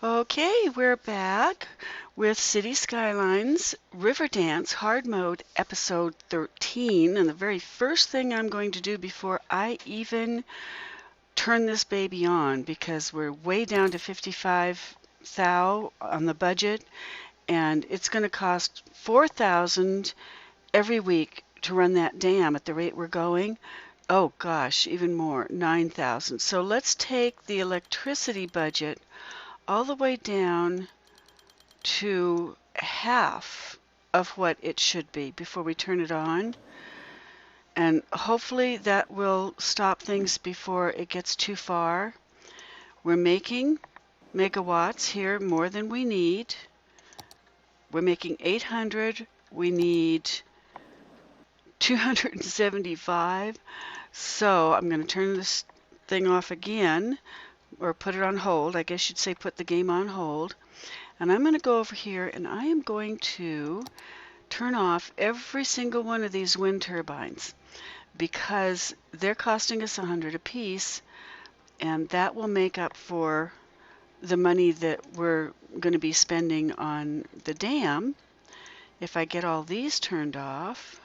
Okay, we're back with City Skylines Riverdance Hard Mode Episode 13. And the very first thing I'm going to do before I even turn this baby on, because we're way down to 55 thou on the budget, and it's going to cost 4,000 every week to run that dam at the rate we're going. Oh gosh, even more, 9,000. So let's take the electricity budget all the way down to half of what it should be before we turn it on. And hopefully that will stop things before it gets too far. We're making megawatts here more than we need. We're making 800. We need 275. So I'm going to turn this thing off again, or put it on hold. I guess you'd say put the game on hold. And I'm going to go over here and I am going to turn off every single one of these wind turbines, because they're costing us 100 apiece, and that will make up for the money that we're going to be spending on the dam. If I get all these turned off,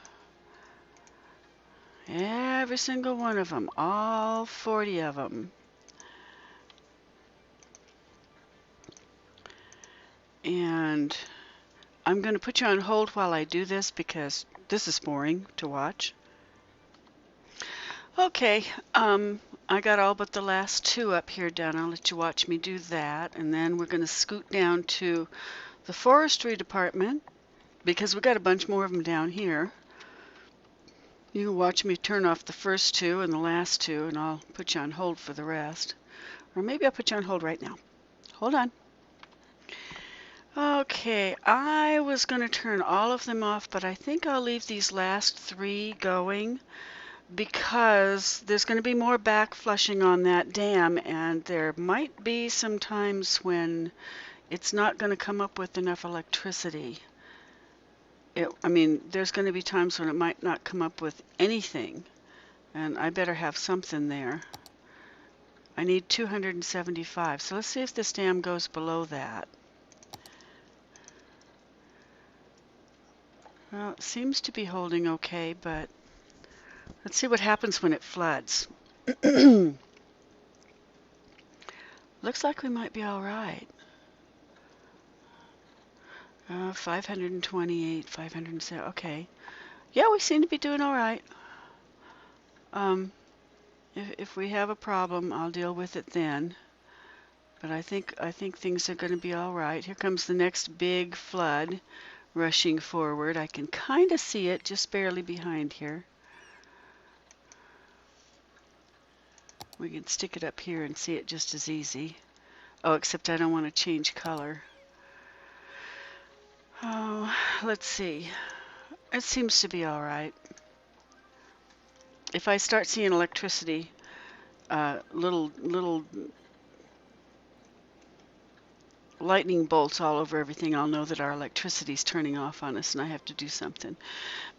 every single one of them, all 40 of them. And I'm going to put you on hold while I do this, because this is boring to watch. Okay, I got all but the last two up here done. I'll let you watch me do that, and then we're going to scoot down to the forestry department, because we've got a bunch more of them down here. You can watch me turn off the first two and the last two, and I'll put you on hold for the rest. Or maybe I'll put you on hold right now. Hold on. Okay, I was going to turn all of them off, but I think I'll leave these last three going, because there's going to be more back flushing on that dam, and there might be some times when it's not going to come up with enough electricity. I mean, there's going to be times when it might not come up with anything, and I better have something there. I need 275, so let's see if this dam goes below that. Well, it seems to be holding okay, but let's see what happens when it floods. Looks like we might be all right. 528, 507. Okay. Yeah, we seem to be doing all right. If we have a problem, I'll deal with it then. But I think things are going to be all right. Here comes the next big flood rushing forward. I can kind of see it just barely behind here. We can stick it up here and see it just as easy. Oh, except I don't want to change color. Oh, let's see. It seems to be all right. If I start seeing electricity, little lightning bolts all over everything, I'll know that our electricity's turning off on us and I have to do something.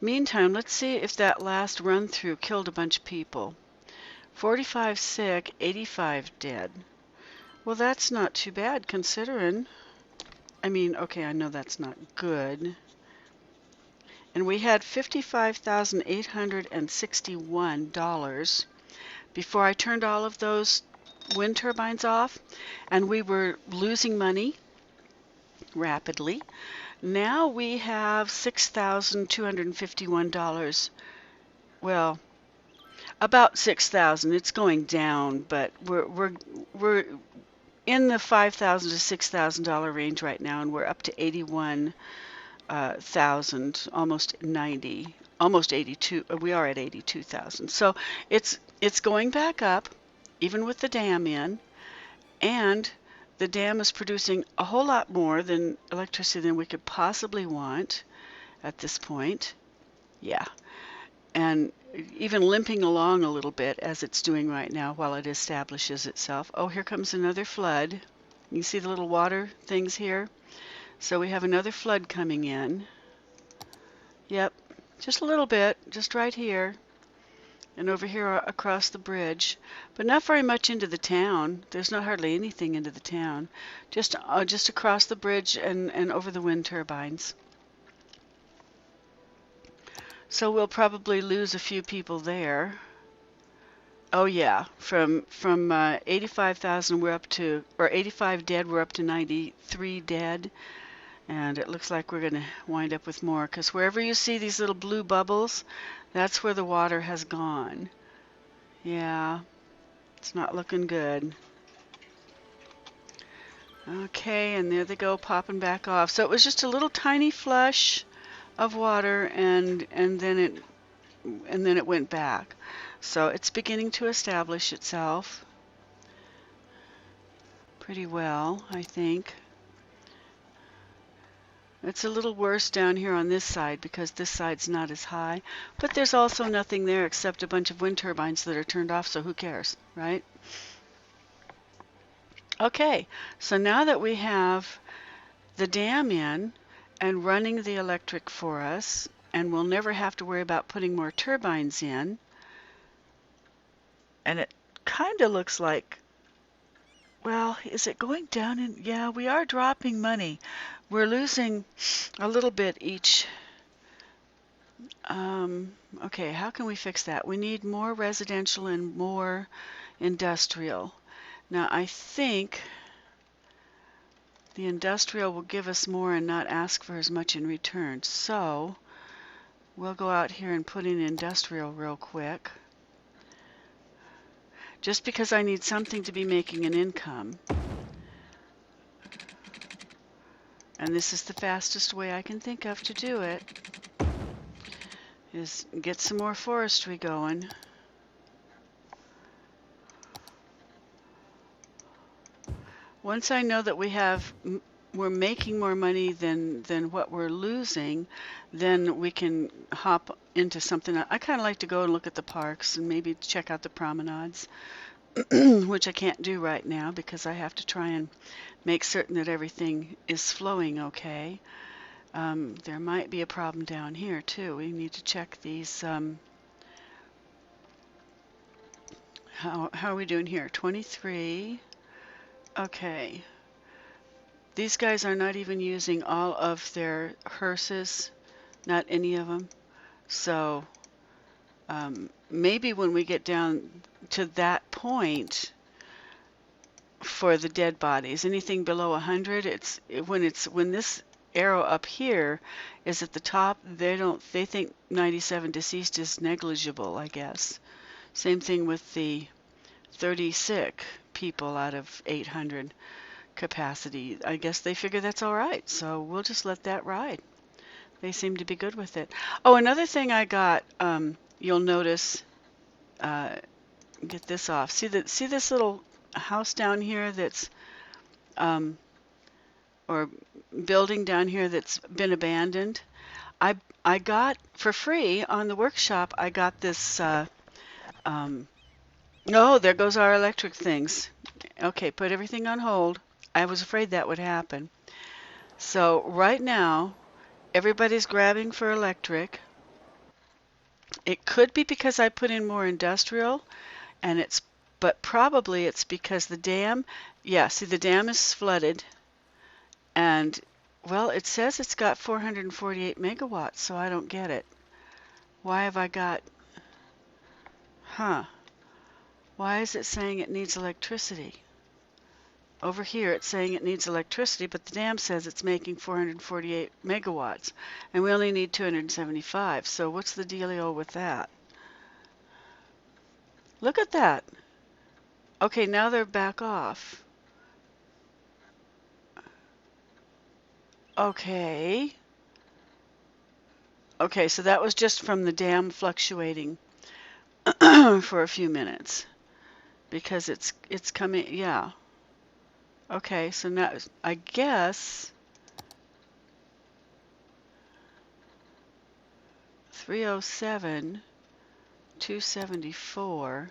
Meantime, let's see if that last run through killed a bunch of people. 45 sick, 85 dead. Well, that's not too bad considering. I mean, okay, I know that's not good. And we had $55,861 before I turned all of those wind turbines off, and we were losing money rapidly. Now we have $6,251. Well, about 6,000. It's going down, but we're in the $5,000 to $6,000 range right now, and we're up to 81,000, almost 90, almost 82. We are at 82,000. So it's going back up, even with the dam in, and the dam is producing a whole lot more than electricity than we could possibly want at this point. Yeah, and even limping along a little bit as it's doing right now while it establishes itself. Oh, here comes another flood. You can see the little water things here. So we have another flood coming in. Yep, just a little bit, just right here. and over here across the bridge, but not very much into the town. There's not hardly anything into the town, just across the bridge and over the wind turbines. So we'll probably lose a few people there. Oh yeah, from 85,000 we're up to, or 85 dead, we're up to 93 dead, and it looks like we're going to wind up with more, because wherever you see these little blue bubbles, that's where the water has gone. Yeah, it's not looking good. Okay, and there they go, popping back off. So it was just a little tiny flush of water, and then it went back. So it's beginning to establish itself pretty well, I think. It's a little worse down here on this side because this side's not as high, but there's also nothing there except a bunch of wind turbines that are turned off, so who cares, right? Okay, so now that we have the dam in and running the electric for us, and we'll never have to worry about putting more turbines in, and it kind of looks like, well, is it going down? Yeah, we are dropping money. We're losing a little bit each. Okay, how can we fix that? We need more residential and more industrial. Now, I think the industrial will give us more and not ask for as much in return. So we'll go out here and put in industrial real quick, just because I need something to be making an income. And this is the fastest way I can think of to do it, is get some more forestry going. Once I know that we're making more money than what we're losing, then we can hop into something. I kind of like to go and look at the parks and maybe check out the promenades, which I can't do right now because I have to try and make certain that everything is flowing okay. There might be a problem down here too. We need to check these. How are we doing here? 23. Okay. These guys are not even using all of their hearses, not any of them. So maybe when we get down to that point for the dead bodies, anything below 100, when this arrow up here is at the top, they think 97 deceased is negligible, I guess. Same thing with the 30 sick people out of 800 capacity. I guess they figure that's all right, so we'll just let that ride. They seem to be good with it. Oh, another thing I got, you'll notice, get this off. See this little house down here that's, or building down here that's been abandoned? I got for free on the workshop. I got this. Oh, there goes our electric things. Okay, put everything on hold. I was afraid that would happen. So right now, everybody's grabbing for electric. It could be because I put in more industrial, but probably it's because the dam, yeah, see the dam is flooded, and well, it says it's got 448 megawatts, so I don't get it. Why have I got, why is it saying it needs electricity? Over here it's saying it needs electricity, but the dam says it's making 448 megawatts, and we only need 275, so what's the dealio with that? Look at that. Okay, now they're back off. Okay. Okay, so that was just from the dam fluctuating for a few minutes because it's coming, yeah. Okay, so now I guess 307, 274,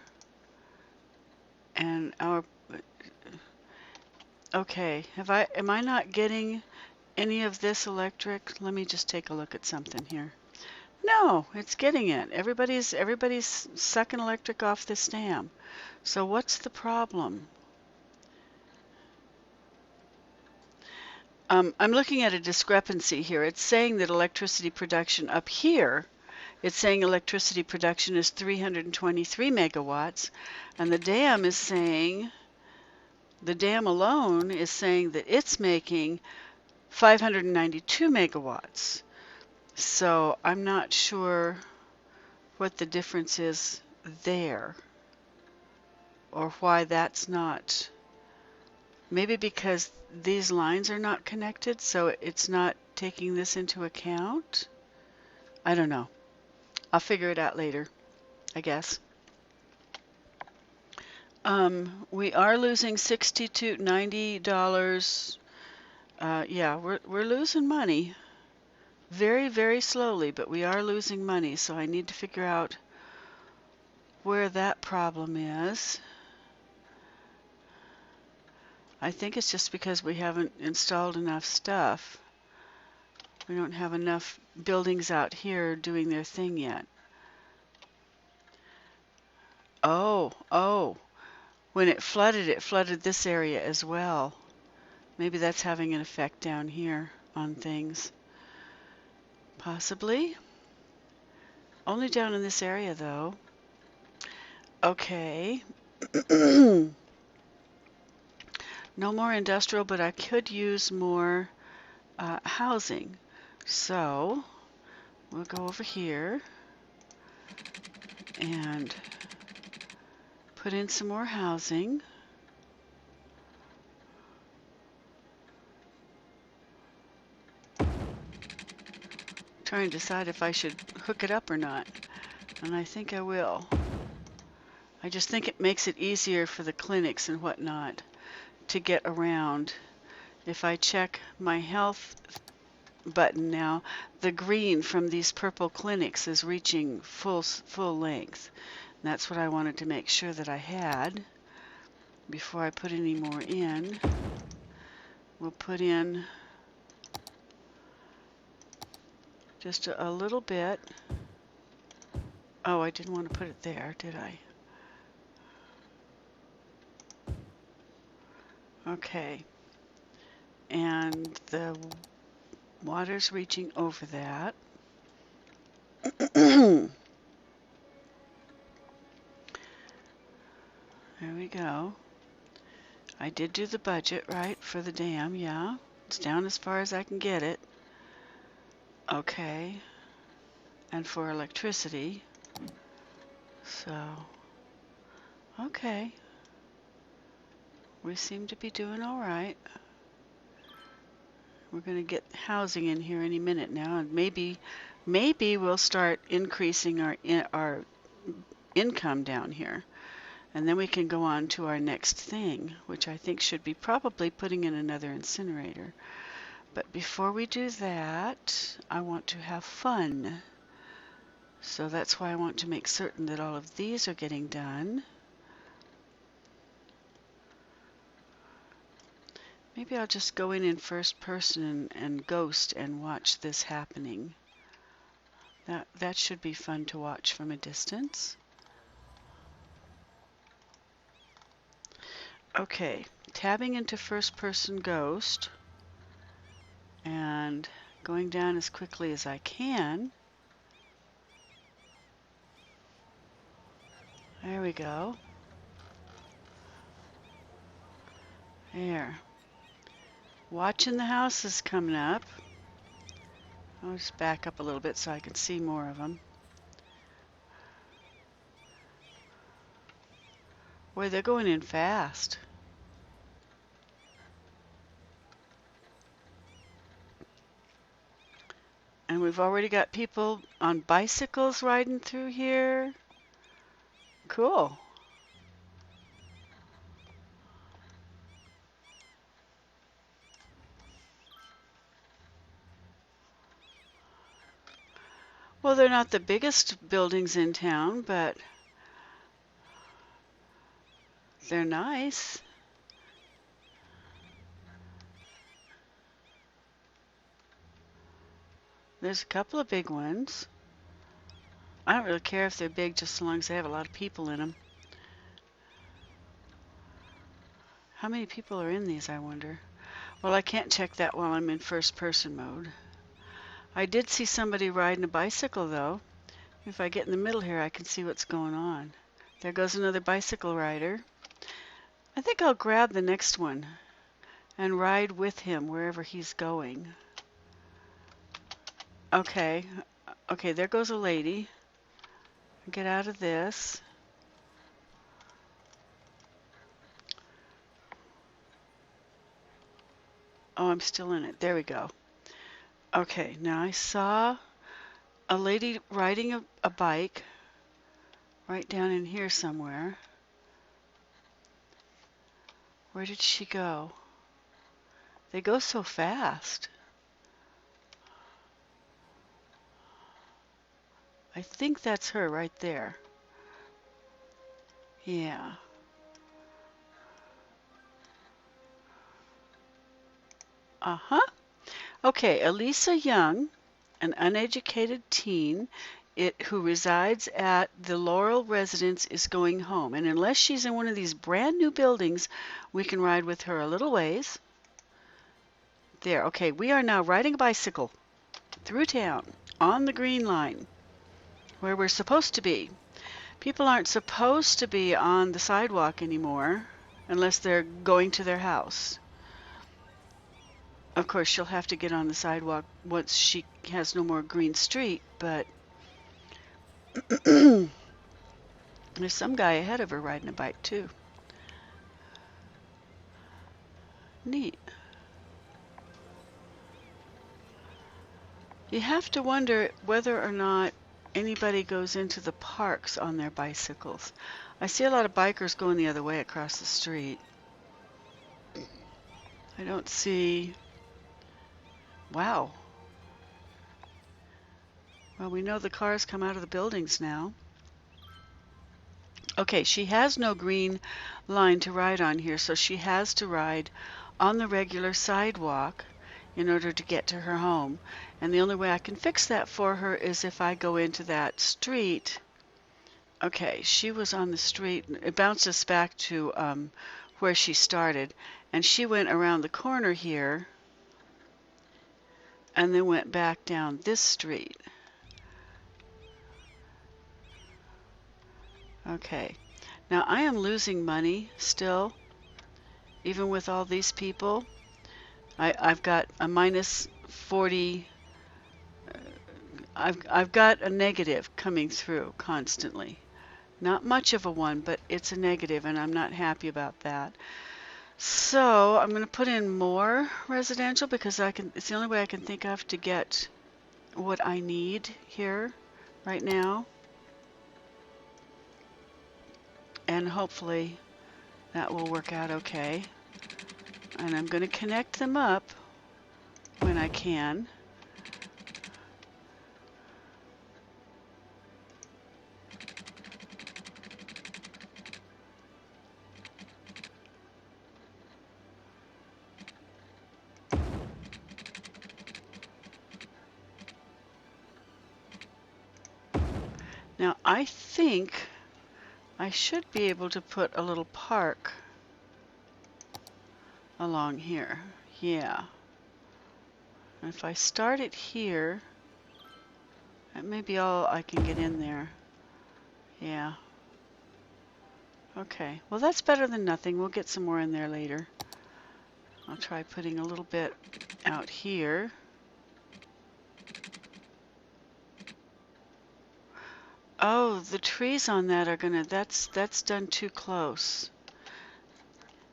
and our, okay, am I not getting any of this electric? Let me just take a look at something here. No, it's getting it. Everybody's sucking electric off this dam. So what's the problem? I'm looking at a discrepancy here. It's saying that electricity production up here, it's saying electricity production is 323 megawatts, and the dam alone is saying that it's making 592 megawatts. So I'm not sure what the difference is there, or why that's not. Maybe because these lines are not connected, so it's not taking this into account? I don't know. I'll figure it out later, I guess. We are losing $90. Yeah, we're losing money very, very slowly, but we are losing money, so I need to figure out where that problem is. I think it's just because we haven't installed enough stuff. We don't have enough buildings out here doing their thing yet. Oh, when it flooded this area as well. Maybe that's having an effect down here on things. Possibly. Only down in this area, though. Okay. No more industrial, but I could use more housing. So we'll go over here and put in some more housing. Trying to decide if I should hook it up or not, and I think I will. I just think it makes it easier for the clinics and whatnot to get around. If I check my health button now, the green from these purple clinics is reaching full length. And that's what I wanted to make sure that I had before I put any more in. We'll put in just a little bit. Oh, I didn't want to put it there, did I? Okay. And the water's reaching over that. There we go. I did do the budget, right, for the dam, yeah. It's down as far as I can get it. Okay. And for electricity. So, okay. We seem to be doing all right. We're going to get housing in here any minute now, and maybe we'll start increasing our income down here. And then we can go on to our next thing, which I think should be probably putting in another incinerator. But before we do that, I want to have fun. So that's why I want to make certain that all of these are getting done. Maybe I'll just go in first person and ghost and watch this happening. That should be fun to watch from a distance. Okay, tabbing into first person ghost and going down as quickly as I can. There we go. There. Watching the houses coming up. I'll just back up a little bit so I can see more of them. Boy, they're going in fast. And we've already got people on bicycles riding through here. Cool. Well, they're not the biggest buildings in town, but they're nice. There's a couple of big ones. I don't really care if they're big, just as long as they have a lot of people in them. How many people are in these, I wonder? Well, I can't check that while I'm in first person mode. I did see somebody riding a bicycle, though. If I get in the middle here, I can see what's going on. There goes another bicycle rider. I think I'll grab the next one and ride with him wherever he's going. Okay, there goes a lady. Get out of this. Oh, I'm still in it. There we go. Okay, now I saw a lady riding a bike right down in here somewhere. Where did she go? They go so fast. I think that's her right there. Yeah. Uh-huh. Okay, Elisa Young, an uneducated teen who resides at the Laurel residence, is going home. And unless she's in one of these brand new buildings, we can ride with her a little ways. There, okay, we are now riding a bicycle through town on the green line where we're supposed to be. People aren't supposed to be on the sidewalk anymore unless they're going to their house. Of course, she'll have to get on the sidewalk once she has no more green street, but there's some guy ahead of her riding a bike too. Neat. You have to wonder whether or not anybody goes into the parks on their bicycles. I see a lot of bikers going the other way across the street. I don't see... Wow. Well, we know the cars come out of the buildings now. Okay, she has no green line to ride on here, so she has to ride on the regular sidewalk in order to get to her home. And the only way I can fix that for her is if I go into that street. Okay, she was on the street. It bounced us back to where she started. And she went around the corner here and then went back down this street. Okay, now I am losing money still, even with all these people. I've got a minus 40. I've got a negative coming through constantly. Not much of a one, but it's a negative, and I'm not happy about that. So I'm going to put in more residential because it's the only way I can think of to get what I need here right now. And hopefully that will work out okay. And I'm going to connect them up when I can. Now I think I should be able to put a little park along here. Yeah. And if I start it here, that may be all I can get in there. Yeah. Okay. Well, that's better than nothing. We'll get some more in there later. I'll try putting a little bit out here. Oh, the trees on that are gonna, that's done too close.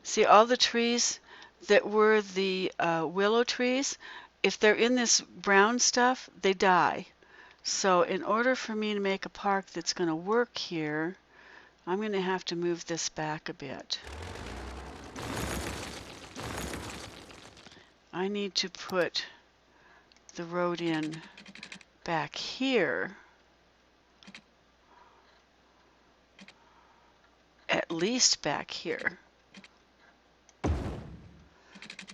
See, all the trees that were the willow trees, if they're in this brown stuff, they die. So in order for me to make a park that's going to work here, I'm going to have to move this back a bit. I need to put the road in back here, at least back here,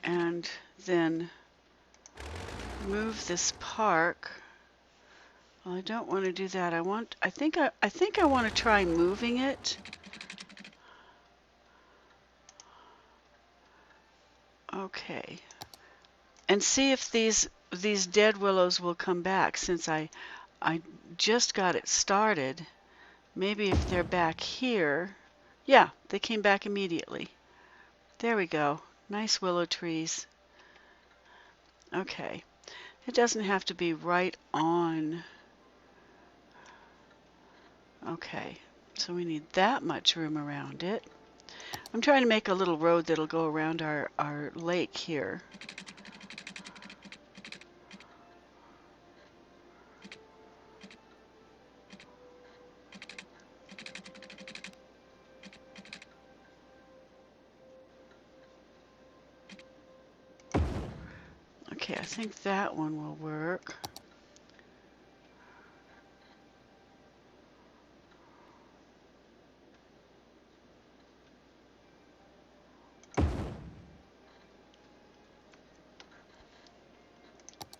and then move this park Well, I don't want to do that. I think I want to try moving it. Okay. And see if these dead willows will come back, since I just got it started. Maybe if they're back here. Yeah, they came back immediately. There we go. Nice willow trees. Okay. It doesn't have to be right on. Okay. So we need that much room around it. I'm trying to make a little road that'll go around our lake here. Okay, I think that one will work.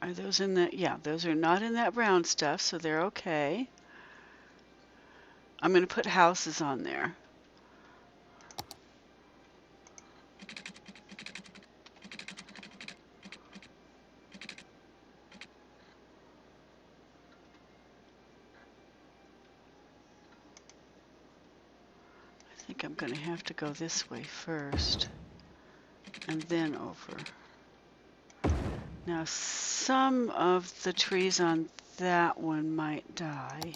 Are those in the, yeah, those are not in that brown stuff, so they're okay. I'm going to put houses on there. I think I'm going to have to go this way first and then over. Now some of the trees on that one might die.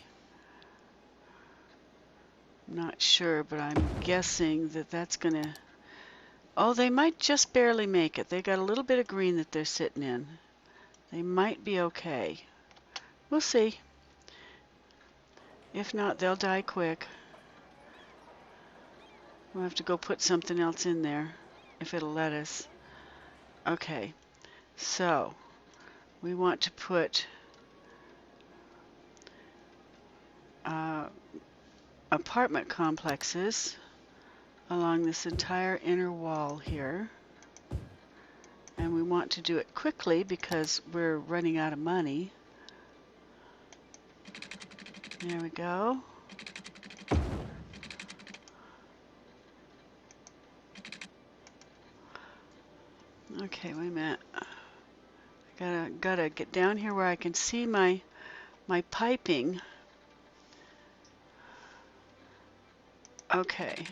I'm not sure, but I'm guessing that that's going to... Oh, they might just barely make it. They got a little bit of green that they're sitting in. They might be okay. We'll see. If not, they'll die quick. We'll have to go put something else in there, if it'll let us. Okay, so we want to put apartment complexes along this entire inner wall here. And we want to do it quickly because we're running out of money. There we go. Okay, wait a minute. Gotta get down here where I can see my piping. Okay.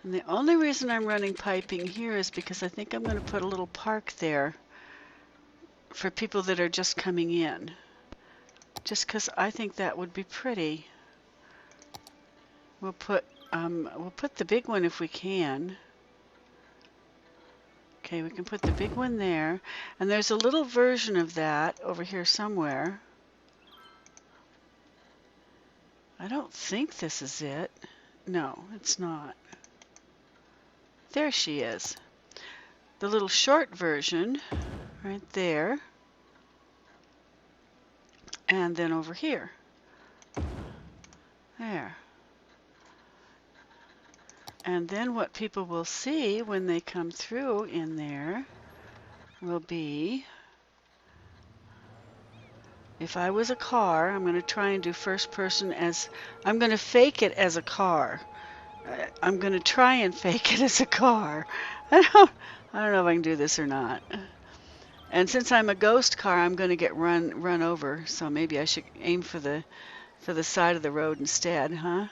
And the only reason I'm running piping here is because I think I'm going to put a little park there for people that are just coming in. Just because I think that would be pretty. We'll put the big one if we can. Okay, we can put the big one there. And there's a little version of that over here somewhere. I don't think this is it. No, it's not. There she is. The little short version right there. And then over here. There. And then what people will see when they come through in there will be, if I was a car, I'm going to try and do first person as, I'm going to fake it as a car. I'm going to try and fake it as a car. I don't know if I can do this or not. And since I'm a ghost car, I'm going to get run over. So maybe I should aim for the side of the road instead, huh?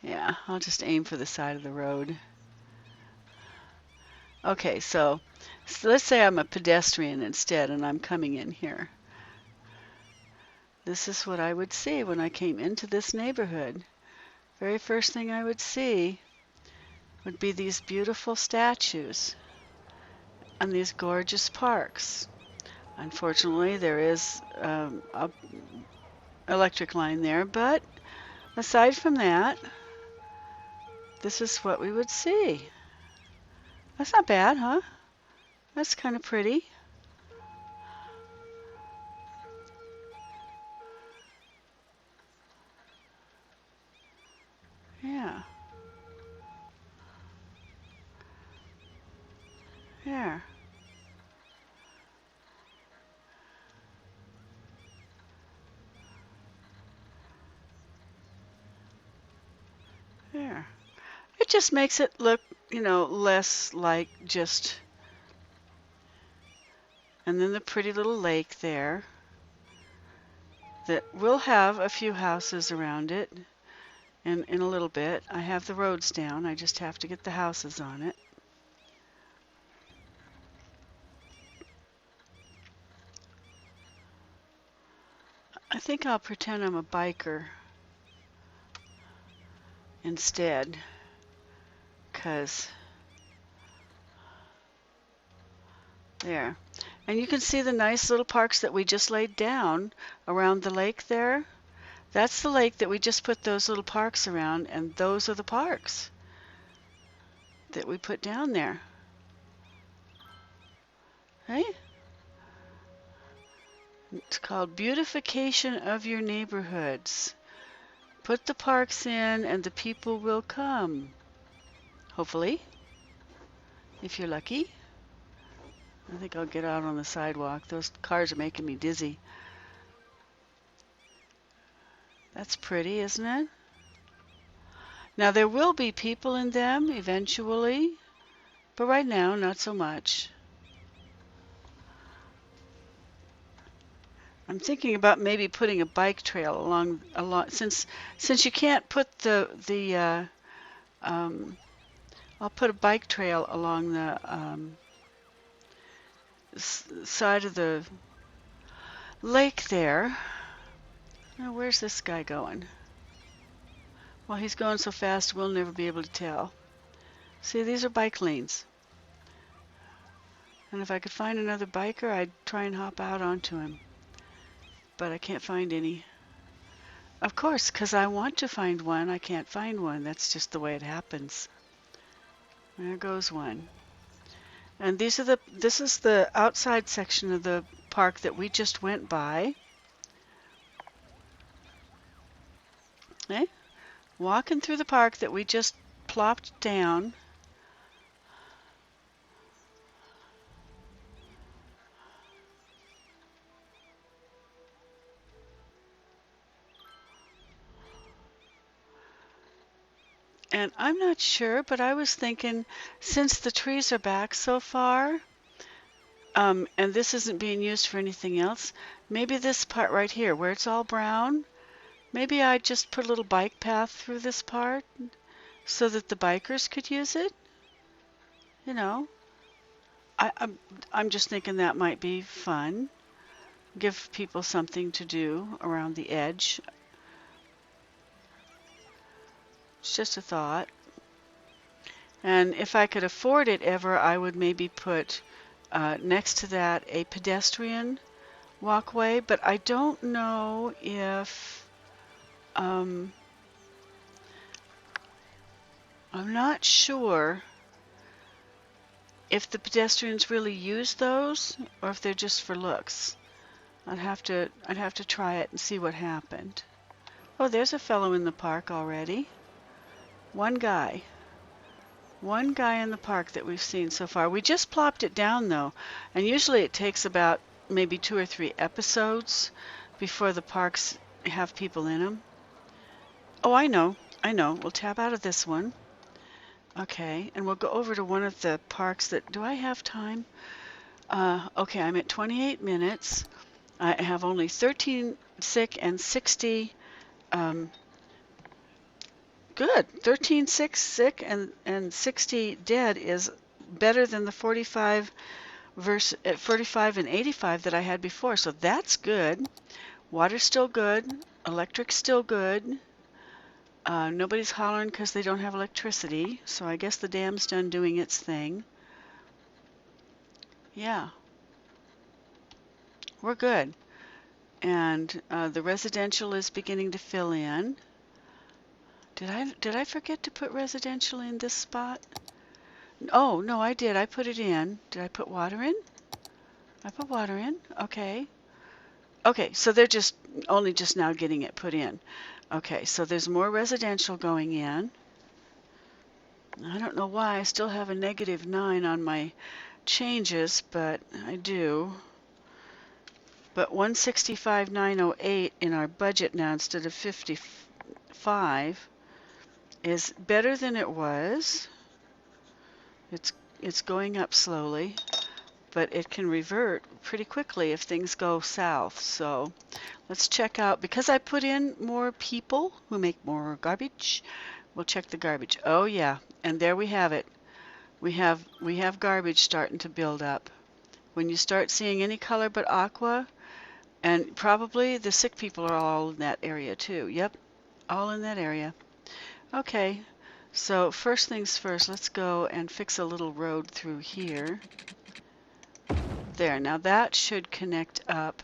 Yeah, I'll just aim for the side of the road. Okay, so let's say I'm a pedestrian instead, and I'm coming in here. This is what I would see when I came into this neighborhood. Very first thing I would see would be these beautiful statues and these gorgeous parks. Unfortunately, there is an electric line there, but aside from that, this is what we would see. That's not bad, huh? That's kind of pretty. There. There. It just makes it look, less like just, and then the pretty little lake there that will have a few houses around it in a little bit. I have the roads down. I just have to get the houses on it. I think I'll pretend I'm a biker instead, because there. And you can see the nice little parks that we just laid down around the lake there. That's the lake that we just put those little parks around, and those are the parks that we put down there. Hey? It's called Beautification of Your Neighborhoods. Put the parks in and the people will come. Hopefully, if you're lucky. I think I'll get out on the sidewalk. Those cars are making me dizzy. That's pretty, isn't it? Now there will be people in them eventually, but right now not so much. I'm thinking about maybe putting a bike trail along since you can't put I'll put a bike trail along the side of the lake there. Now, where's this guy going? Well, he's going so fast we'll never be able to tell. See, these are bike lanes. And if I could find another biker, I'd try and hop out onto him. But I can't find any. Of course, because I want to find one, I can't find one. That's just the way it happens. There goes one. And this is the outside section of the park that we just went by. Okay? Walking through the park that we just plopped down. And I'm not sure, but I was thinking, since the trees are back so far, and this isn't being used for anything else, maybe this part right here, where it's all brown, maybe I'd just put a little bike path through this part so that the bikers could use it. You know, I'm just thinking that might be fun. Give people something to do around the edge. It's just a thought. And if I could afford it ever, I would maybe put next to that a pedestrian walkway, but I don't know if I'm not sure if the pedestrians really use those or if they're just for looks. I'd have to try it and see what happened. Oh, there's a fellow in the park already. One guy in the park that we've seen so far. We just plopped it down though, and usually it takes about maybe 2 or 3 episodes before the parks have people in them. Oh, I know. We'll tab out of this one. Okay, and we'll go over to one of the parks that, do I have time? Okay, I'm at 28 minutes. I have only 13 sick and 60, good, 13 sick and 60 dead is better than the 45 and 85 that I had before, so that's good. Water's still good, electric's still good. Nobody's hollering because they don't have electricity, so I guess the dam's done doing its thing. Yeah, we're good. And the residential is beginning to fill in. Did I forget to put residential in this spot? Oh, no, I did. I put it in. Did I put water in? I put water in. Okay. Okay, so they're only just now getting it put in. Okay, so there's more residential going in. I don't know why I still have a -9 on my changes, but I do. But 165,908 in our budget now instead of 55 is better than it was. It's going up slowly, but it can revert pretty quickly if things go south. So let's check out, because I put in more people who make more garbage, we'll check the garbage. Oh yeah, and there we have it. We have garbage starting to build up. When you start seeing any color but aqua, and probably the sick people are all in that area too. Yep, all in that area. Okay, so first things first, let's go and fix a little road through here. There, now that should connect up.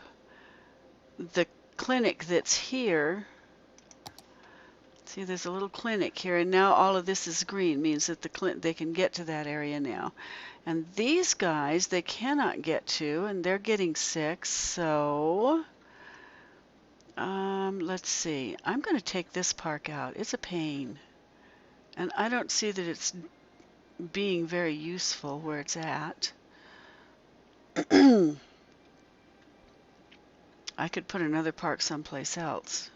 The clinic that's here, see there's a little clinic here, and now all of this is green, means that they can get to that area now. And these guys they cannot get to, and they're getting sick, so let's see. I'm going to take this park out. It's a pain. And I don't see that it's being very useful where it's at. I could put another park someplace else.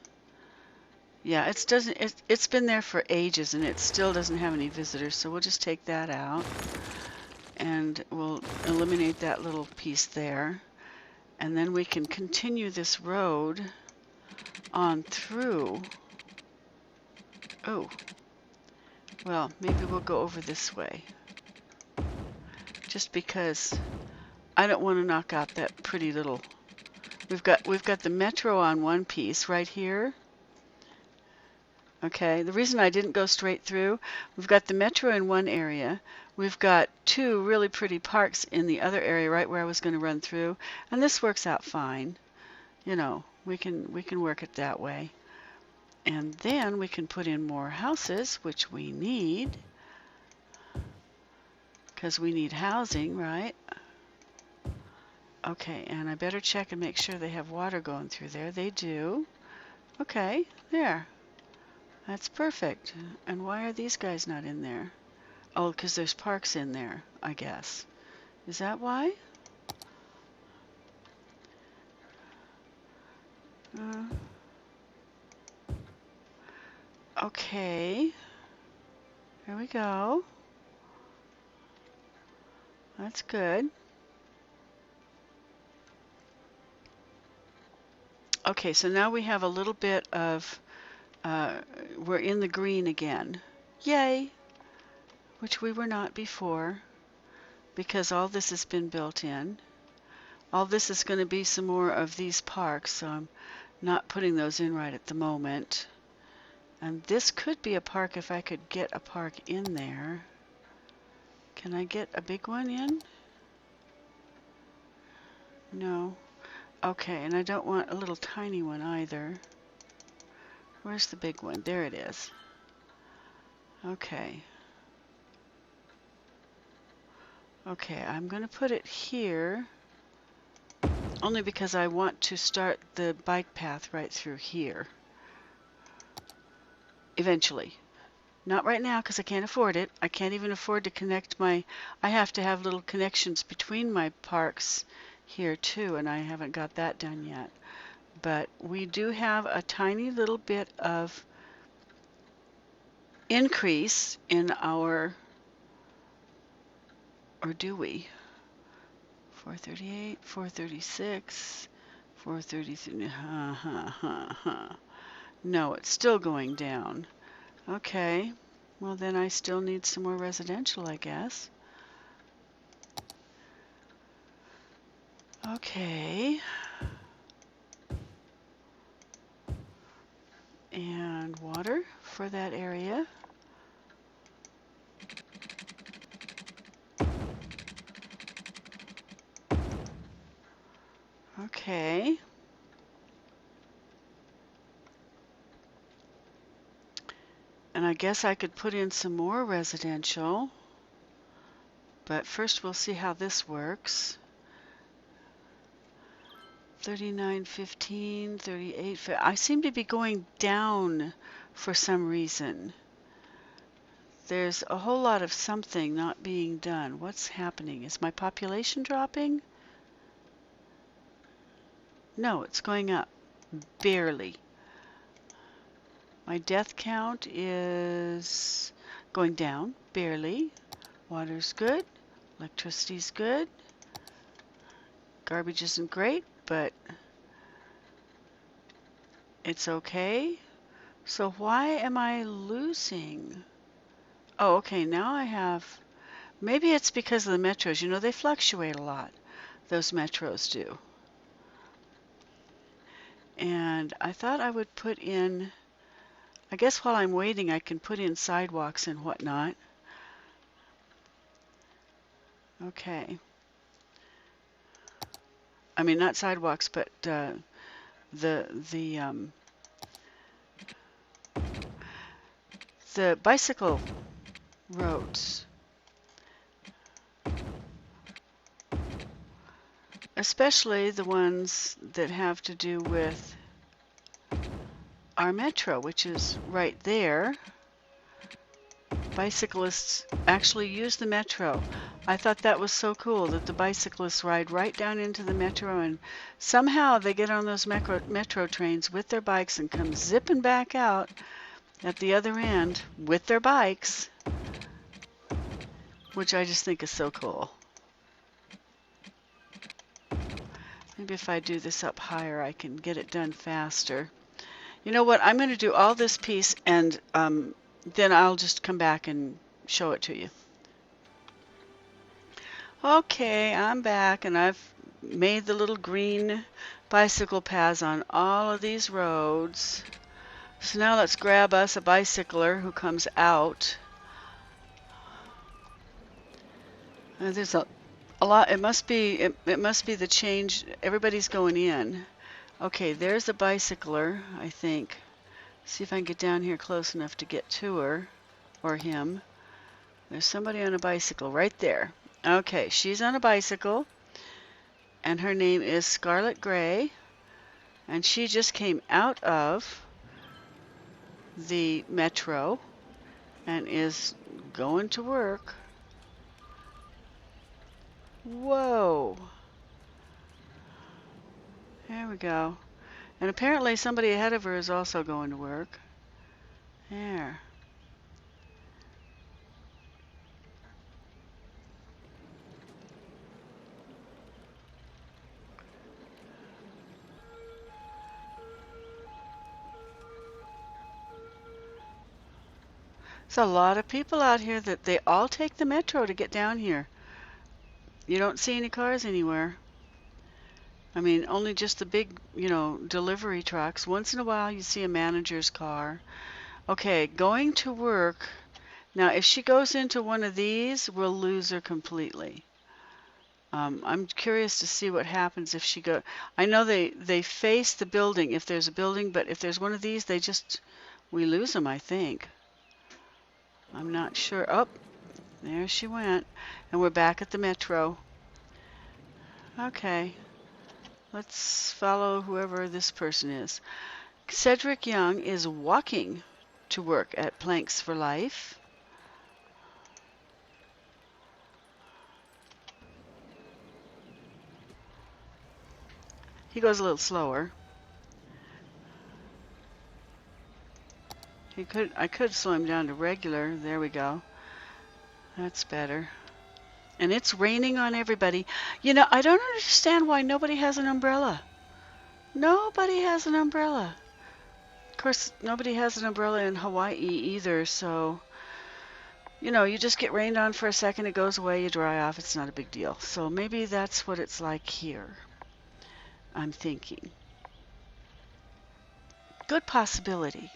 Yeah, it's been there for ages and it still doesn't have any visitors, so we'll just take that out. And we'll eliminate that little piece there. And then we can continue this road on through. Oh, well, maybe we'll go over this way. Just because I don't want to knock out that pretty little. We've got the metro on one piece right here. Okay, the reason I didn't go straight through, we've got the metro in one area. We've got two really pretty parks in the other area right where I was going to run through, and this works out fine. You know, we can work it that way. And then we can put in more houses, which we need, because we need housing, right? Okay, and I better check and make sure they have water going through there. They do. Okay, there. That's perfect. And why are these guys not in there? Oh, because there's parks in there, I guess. Is that why? Okay. There we go. That's good. Okay, so now we have a little bit of, we're in the green again. Yay! Which we were not before, because all this has been built in. All this is going to be some more of these parks, so I'm not putting those in right at the moment. And this could be a park if I could get a park in there. Can I get a big one in? No. Okay, and I don't want a little tiny one either. Where's the big one? There it is. Okay. Okay, I'm going to put it here, only because I want to start the bike path right through here. Eventually. Not right now because I can't afford it. I can't even afford to connect my... I have to have little connections between my parks here too, and I haven't got that done yet. But we do have a tiny little bit of increase in our... Or do we? 438, 436, 433... No, it's still going down. Okay, well then I still need some more residential, I guess. Okay. And water for that area. Okay. And I guess I could put in some more residential. But first we'll see how this works. 39.15, 38. I seem to be going down for some reason. there's a whole lot of something not being done. What's happening? Is my population dropping? No, it's going up. Barely. My death count is going down. Barely. Water's good. Electricity's good. Garbage isn't great, but it's okay. So why am I losing? Oh, okay, now I have... Maybe it's because of the metros. You know, they fluctuate a lot. Those metros do. And I thought I would put in... I guess while I'm waiting, I can put in sidewalks and whatnot. Okay. I mean, not sidewalks, but the bicycle roads. Especially the ones that have to do with our metro, which is right there. Bicyclists actually use the metro. I thought that was so cool that the bicyclists ride right down into the metro, and somehow they get on those metro trains with their bikes and come zipping back out at the other end with their bikes, which I just think is so cool. Maybe if I do this up higher, I can get it done faster. You know what? I'm going to do all this piece, and then I'll just come back and show it to you. Okay, I'm back, and I've made the little green bicycle paths on all of these roads. So now let's grab us a bicycler who comes out. There's a lot. It must be the change. Everybody's going in. Okay, there's a bicycler, I think. See if I can get down here close enough to get to her or him. There's somebody on a bicycle right there. Okay, she's on a bicycle, and her name is Scarlet Gray, and she just came out of the metro and is going to work. Whoa. There we go. And apparently somebody ahead of her is also going to work. There. There's a lot of people out here that they all take the metro to get down here. You don't see any cars anywhere. I mean, only just the big, delivery trucks. Once in a while you see a manager's car. Okay, going to work. Now, if she goes into one of these, we'll lose her completely. I'm curious to see what happens if she go. I know they face the building if there's a building, but if there's one of these, we lose them, I think. I'm not sure. Oh, there she went. And we're back at the metro. Okay. Let's follow whoever this person is. Cedric Young is walking to work at Planks for Life. He goes a little slower. I could slow him down to regular. There we go. That's better. And it's raining on everybody. I don't understand why nobody has an umbrella. Nobody has an umbrella. Of course, nobody has an umbrella in Hawaii either, so, you just get rained on for a second, it goes away, you dry off, it's not a big deal. So maybe that's what it's like here, I'm thinking. Good possibility.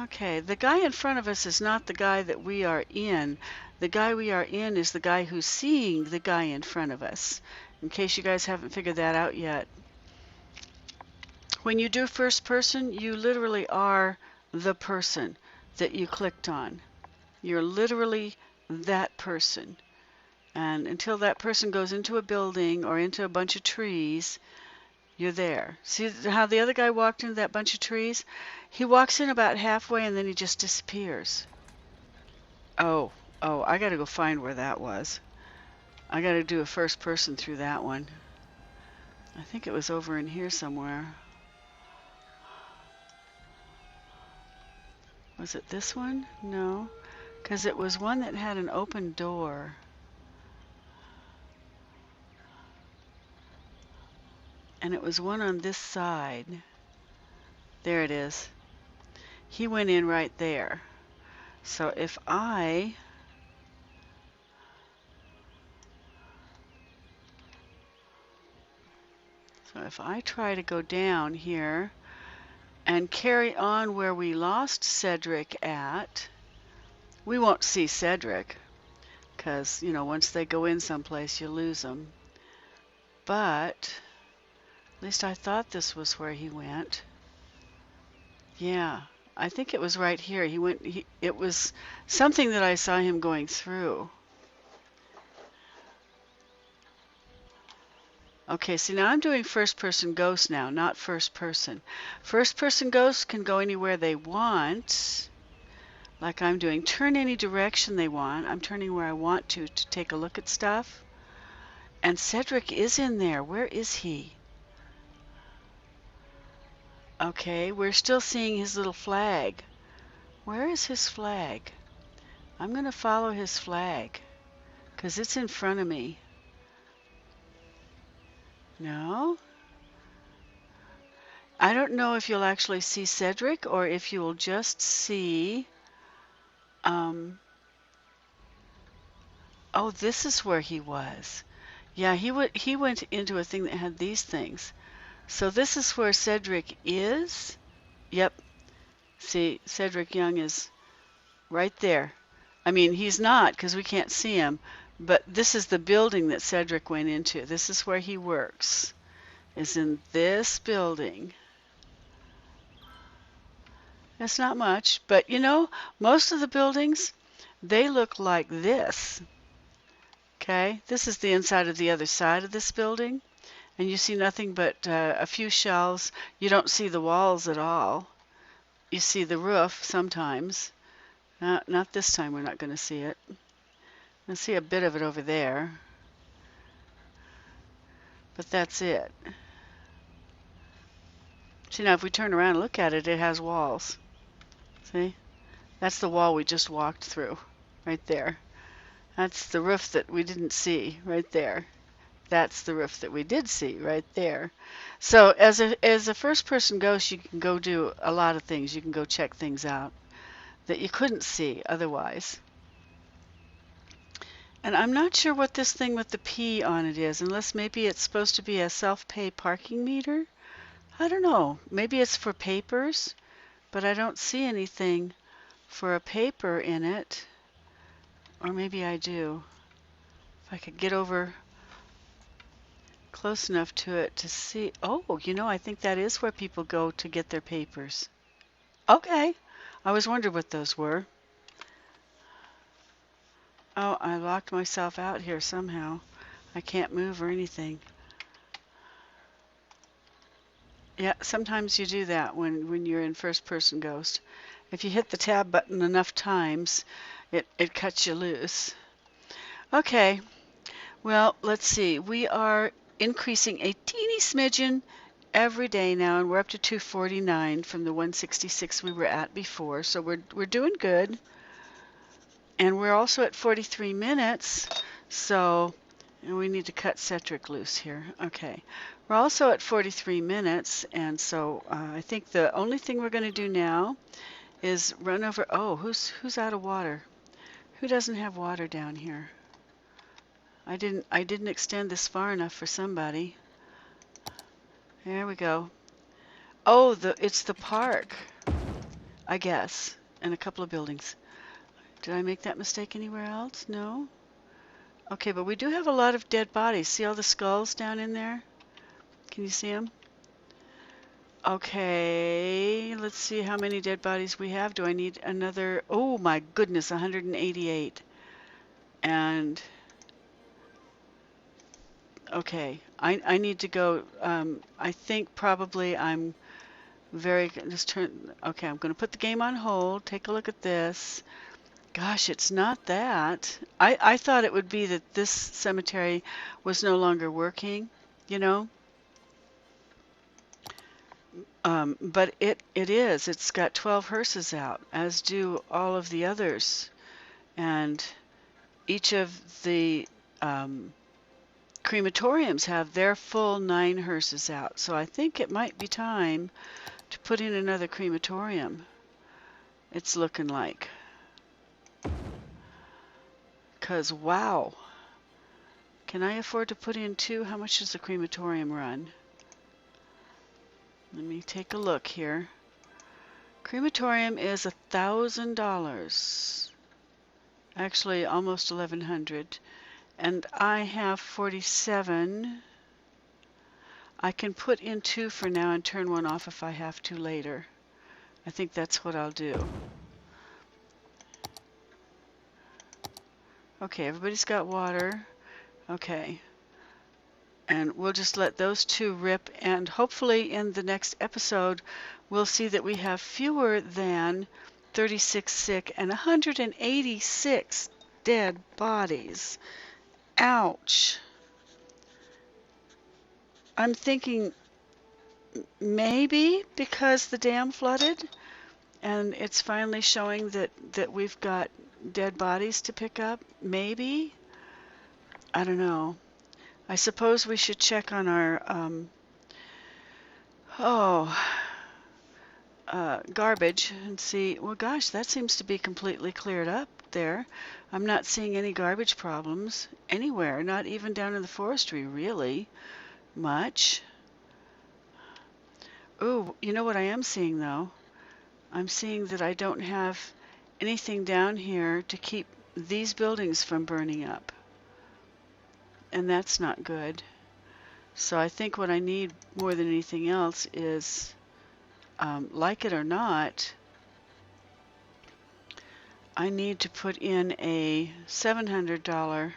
Okay, the guy in front of us is not the guy that we are in. The guy we are in is the guy who's seeing the guy in front of us, in case you guys haven't figured that out yet. When you do first person, you literally are the person that you clicked on. You're literally that person. And until that person goes into a building or into a bunch of trees, You're there. See how the other guy walked into that bunch of trees? He walks in about halfway and then he just disappears. Oh, I gotta go find where that was. I gotta do a first person through that one. I think it was over in here somewhere. Was it this one? No, because it was one that had an open door. And it was one on this side. There it is. He went in right there. So if I try to go down here and carry on where we lost Cedric at, we won't see Cedric because, you know, once they go in someplace, you lose them. But at least I thought this was where he went. Yeah, I think it was right here. It was something that I saw him going through. Okay, see now I'm doing first-person ghost now, not first-person. First-person ghosts can go anywhere they want, like I'm doing. Turn any direction they want. I'm turning where I want to take a look at stuff. And Cedric is in there. Where is he? Okay, we're still seeing his little flag. Where is his flag? I'm going to follow his flag because it's in front of me. No? I don't know if you'll actually see Cedric or if you will just see... oh, this is where he was. Yeah, he went into a thing that had these things. So this is where Cedric is. Yep. See, Cedric Young is right there. I mean, he's not because we can't see him. But this is the building that Cedric went into. This is where he works. Is in this building. That's not much, but you know, most of the buildings, they look like this. Okay, this is the inside of the other side of this building, and you see nothing but a few shelves. You don't see the walls at all. You see the roof sometimes. Not this time, we're not going to see it. I see a bit of it over there, but that's it. See, now if we turn around and look at it, it has walls. See? That's the wall we just walked through, right there. That's the roof that we didn't see, right there. That's the roof that we did see, right there. So as a first-person ghost, you can go do a lot of things. You can go check things out that you couldn't see otherwise. And I'm not sure what this thing with the P on it is, unless maybe it's supposed to be a self-pay parking meter. I don't know. Maybe it's for papers, but I don't see anything for a paper in it. Or maybe I do. If I could get over close enough to it to see. Oh, you know, I think that is where people go to get their papers. Okay. I was wondering what those were. Oh, I locked myself out here somehow. I can't move or anything. Yeah, sometimes you do that when you're in first-person ghost. If you hit the tab button enough times, it cuts you loose. Okay, well, let's see. We are increasing a teeny smidgen every day now, and we're up to 249 from the 166 we were at before, so we're doing good. And we're also at 43 minutes, so we need to cut Cedric loose here. Okay, we're also at 43 minutes, and so I think the only thing we're going to do now is run over. Oh, who's out of water? Who doesn't have water down here? I didn't extend this far enough for somebody. There we go. Oh, it's the park, I guess, and a couple of buildings. Did I make that mistake anywhere else? No? Okay, but we do have a lot of dead bodies. See all the skulls down in there? Can you see them? Okay, let's see how many dead bodies we have. Do I need another? Oh my goodness, 188. And Okay, I need to go. I think probably I'm just turn. Okay, I'm going to put the game on hold. Take a look at this. Gosh, it's not that. I thought it would be that this cemetery was no longer working, you know. But it is. It's got 12 hearses out, as do all of the others, and each of the crematoriums have their full 9 hearses out. So I think it might be time to put in another crematorium. It's looking like. 'Cause wow, can I afford to put in 2? How much does the crematorium run? Let me take a look here. Crematorium is $1,000. Actually, almost 1,100. And I have 47. I can put in 2 for now and turn one off if I have to later. I think that's what I'll do. Okay, everybody's got water. Okay. And we'll just let those 2 rip, and hopefully in the next episode we'll see that we have fewer than 36 sick and 186 dead bodies. Ouch. I'm thinking maybe because the dam flooded and it's finally showing that we've got dead bodies to pick up. Maybe. I don't know. I suppose we should check on our garbage and see. Well, gosh, that seems to be completely cleared up there. I'm not seeing any garbage problems anywhere, not even down in the forestry, really much. Ooh, you know what I am seeing though? I'm seeing that I don't have anything down here to keep these buildings from burning up. And that's not good. So I think what I need more than anything else is, like it or not, I need to put in a $700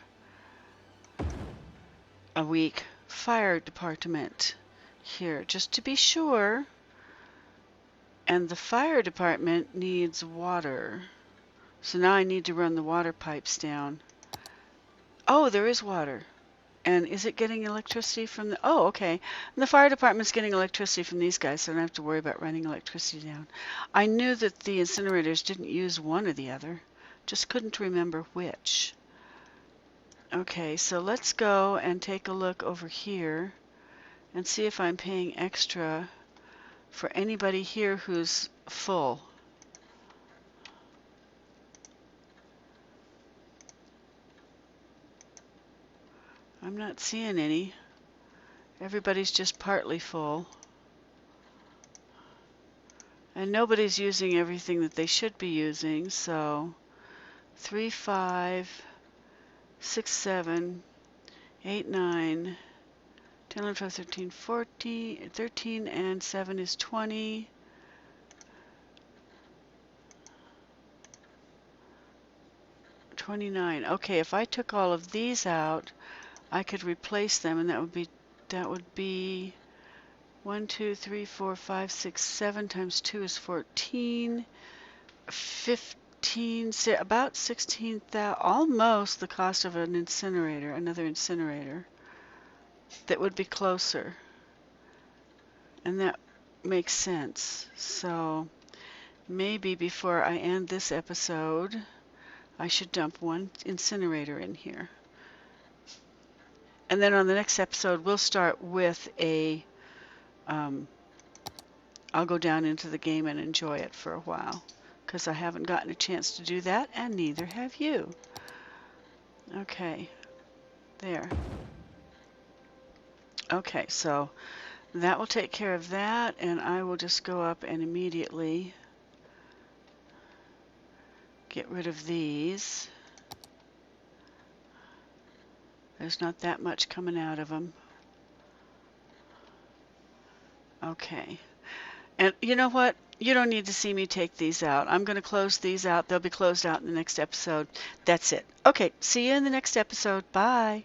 a week fire department here, just to be sure. And the fire department needs water. So now I need to run the water pipes down. Oh, there is water. And is it getting electricity from the... Oh, okay. And the fire department's getting electricity from these guys, so I don't have to worry about running electricity down. I knew that the incinerators didn't use one or the other. Just couldn't remember which. Okay, so let's go and take a look over here and see if I'm paying extra for anybody here who's full. I'm not seeing any. Everybody's just partly full. And nobody's using everything that they should be using, so 3, 5, 6, 7, 8, 9, 10, 11, 12, 13, 14, 13, and 7 is 20. 29. Okay, if I took all of these out, I could replace them, and that would be 1, 2, 3, 4, 5, 6, 7 times 2 is 14, 15, about 16,000, almost the cost of an incinerator, another incinerator. That would be closer, and that makes sense. So maybe before I end this episode, I should dump one incinerator in here. And then on the next episode, we'll start with a, I'll go down into the game and enjoy it for a while, because I haven't gotten a chance to do that, and neither have you. Okay, there. Okay, so that will take care of that, and I will just go up and immediately get rid of these. There's not that much coming out of them. Okay. And you know what? You don't need to see me take these out. I'm going to close these out. They'll be closed out in the next episode. That's it. Okay, see you in the next episode. Bye.